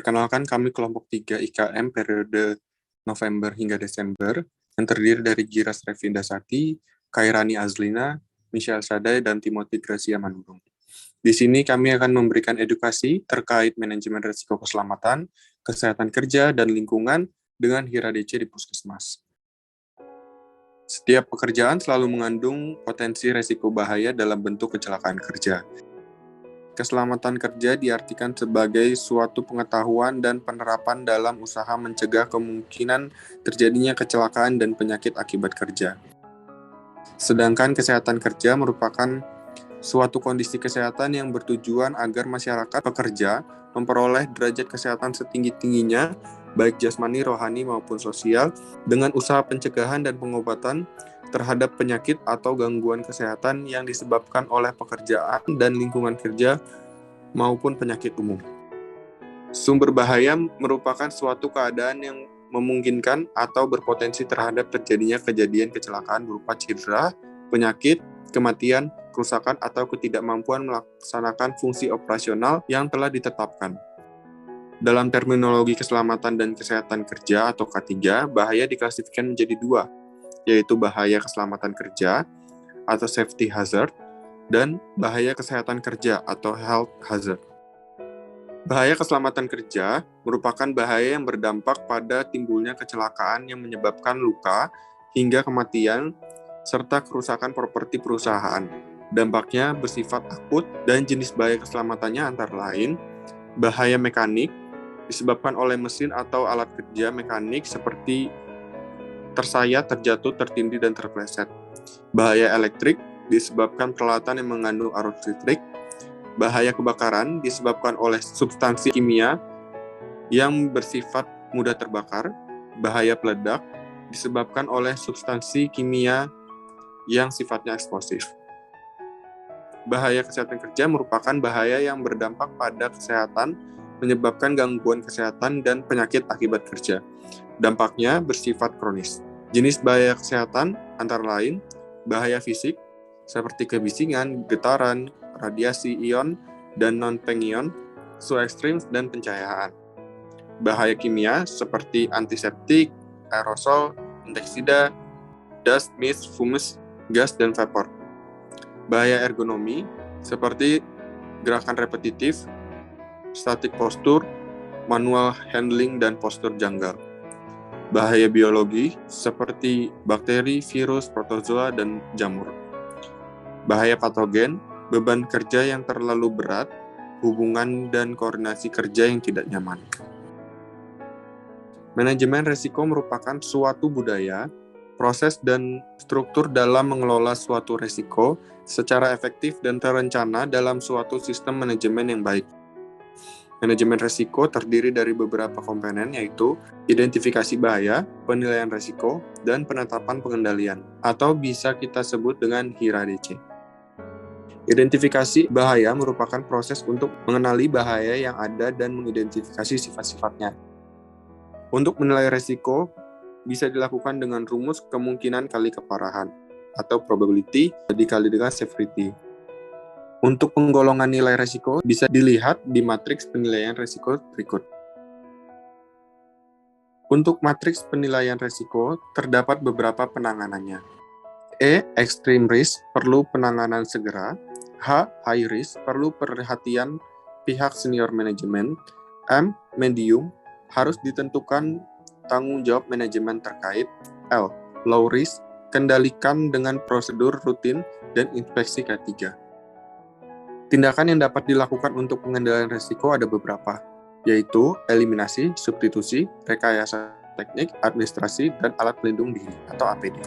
Perkenalkan, kami kelompok 3 IKM periode November hingga Desember, yang terdiri dari Giras Revindasati, Kairani Azlina, Michelle Sadai, dan Timothy Gracia Manurung. Di sini kami akan memberikan edukasi terkait manajemen risiko keselamatan, kesehatan kerja, dan lingkungan dengan HIRA DC di Puskesmas. Setiap pekerjaan selalu mengandung potensi risiko bahaya dalam bentuk kecelakaan kerja. Keselamatan kerja diartikan sebagai suatu pengetahuan dan penerapan dalam usaha mencegah kemungkinan terjadinya kecelakaan dan penyakit akibat kerja. Sedangkan kesehatan kerja merupakan suatu kondisi kesehatan yang bertujuan agar masyarakat pekerja memperoleh derajat kesehatan setinggi-tingginya, baik jasmani, rohani, maupun sosial, dengan usaha pencegahan dan pengobatan terhadap penyakit atau gangguan kesehatan yang disebabkan oleh pekerjaan dan lingkungan kerja maupun penyakit umum. Sumber bahaya merupakan suatu keadaan yang memungkinkan atau berpotensi terhadap terjadinya kejadian kecelakaan berupa cedera, penyakit, kematian, kerusakan, atau ketidakmampuan melaksanakan fungsi operasional yang telah ditetapkan. Dalam terminologi keselamatan dan kesehatan kerja atau K3, bahaya diklasifikasikan menjadi dua, yaitu bahaya keselamatan kerja atau safety hazard dan bahaya kesehatan kerja atau health hazard. Bahaya keselamatan kerja merupakan bahaya yang berdampak pada timbulnya kecelakaan yang menyebabkan luka hingga kematian serta kerusakan properti perusahaan. Dampaknya bersifat akut dan jenis bahaya keselamatannya antara lain bahaya mekanik disebabkan oleh mesin atau alat kerja mekanik seperti tersayat, terjatuh, tertindih, dan terpleset. Bahaya elektrik disebabkan peralatan yang mengandung arus listrik. Bahaya kebakaran disebabkan oleh substansi kimia yang bersifat mudah terbakar. Bahaya peledak disebabkan oleh substansi kimia yang sifatnya eksplosif. Bahaya kesehatan kerja merupakan bahaya yang berdampak pada kesehatan, menyebabkan gangguan kesehatan dan penyakit akibat kerja. Dampaknya bersifat kronis. Jenis bahaya kesehatan antara lain bahaya fisik seperti kebisingan, getaran, radiasi ion dan non-pengion, suhu ekstrim, dan pencahayaan. Bahaya kimia seperti antiseptik, aerosol, inseksida, dust, mist, fumes, gas, dan vapor. Bahaya ergonomi seperti gerakan repetitif, statik postur, manual handling, dan postur janggal. Bahaya biologi seperti bakteri, virus, protozoa, dan jamur. Bahaya patogen, beban kerja yang terlalu berat, hubungan dan koordinasi kerja yang tidak nyaman. Manajemen risiko merupakan suatu budaya, proses, dan struktur dalam mengelola suatu risiko secara efektif dan terencana dalam suatu sistem manajemen yang baik. Manajemen risiko terdiri dari beberapa komponen, yaitu identifikasi bahaya, penilaian risiko, dan penetapan pengendalian, atau bisa kita sebut dengan HIRA DC. Identifikasi bahaya merupakan proses untuk mengenali bahaya yang ada dan mengidentifikasi sifat-sifatnya. Untuk menilai risiko, bisa dilakukan dengan rumus kemungkinan kali keparahan, atau probability dikali dengan severity. Untuk penggolongan nilai risiko bisa dilihat di matriks penilaian risiko berikut. Untuk matriks penilaian risiko, terdapat beberapa penanganannya. E. Extreme risk, perlu penanganan segera. H. High risk, perlu perhatian pihak senior manajemen. M. Medium, harus ditentukan tanggung jawab manajemen terkait. L. Low risk, kendalikan dengan prosedur rutin dan inspeksi K3. Tindakan yang dapat dilakukan untuk pengendalian risiko ada beberapa, yaitu eliminasi, substitusi, rekayasa teknik, administrasi, dan alat pelindung diri atau APD.